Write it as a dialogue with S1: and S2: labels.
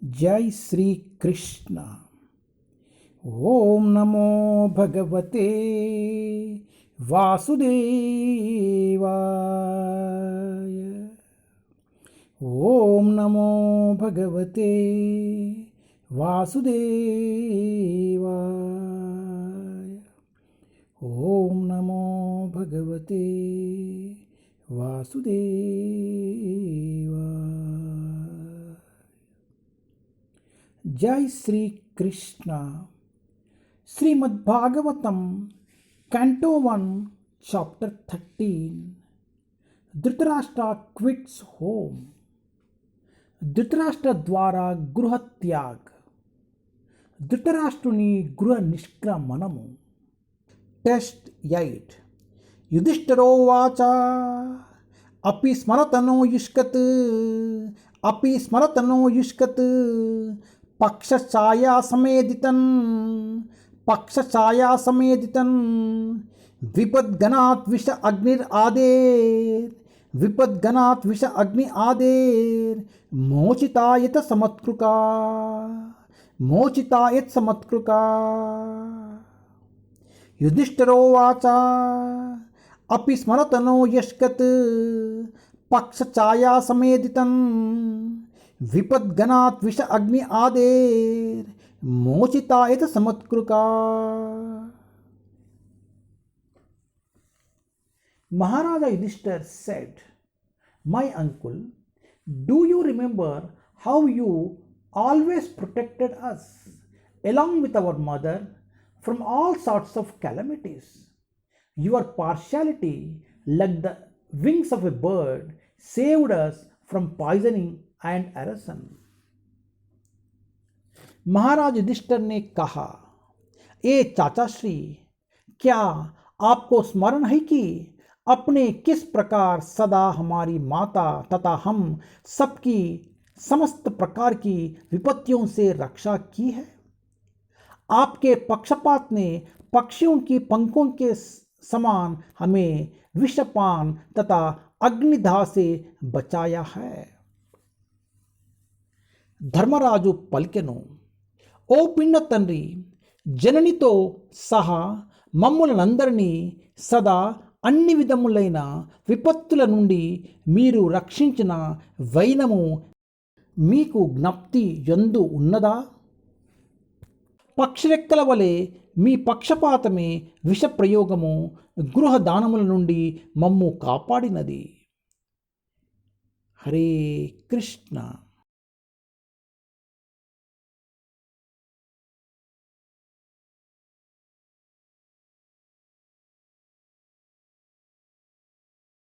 S1: जय श्री कृष्ण। ओम नमो भगवते वासुदेवाय। ओम नमो भगवते वासुदेवाय। ओम नमो भगवते वासुदेवाय। जय Shri Krishna. Shrimad Bhagavatam canto 1 chapter 13। Dhritarashtra quits home. Dhritarashtra ద్వారా గృహత్యాగ్. ధృతరాష్ట్రుని గృహ నిష్క్రమణము. టెస్ట్ 8. యుధిష్ఠిరోవాచ అపి స్మరతనో యుష్కత్ పక్షఛాయాసమేదితన్ విపద్గణాత్ విష అగ్ని ఆదేర్ మోచితాయత సమత్కృకా. యుధిష్ఠిరోవాచ అపి స్మరతనో యష్కత్ పక్షఛాయాసమేదితన్ విపద్గణాత్ విష అగ్ని ఆదేర్ మోచితాయత సమత్కృకా. Maharaja Yudhishthir said, "My uncle, do you remember how you always protected us, along with our mother, from all sorts of calamities? Your partiality, like the wings of a bird, saved us from poisoning and arson." महाराज युधिष्ठिर ने कहा, ए चाचा श्री, क्या आपको स्मरण है कि अपने किस प्रकार सदा हमारी माता तथा हम सबकी समस्त प्रकार की विपत्तियों से रक्षा की है? आपके पक्षपात ने पक्षियों की पंखों के समान हमें विषपान तथा अग्निदाह से बचाया है. ధర్మరాజు పలికెను, ఓ పిండ తండ్రి, జననితో సహా మమ్ములనందరినీ సదా అన్ని విధములైన విపత్తుల నుండి మీరు రక్షించిన వైనము మీకు జ్ఞప్తి యందు ఉన్నదా? పక్షిరెక్కల వలె మీ పక్షపాతమే విషప్రయోగము గృహదానముల నుండి మమ్ము కాపాడినది. హరే కృష్ణ.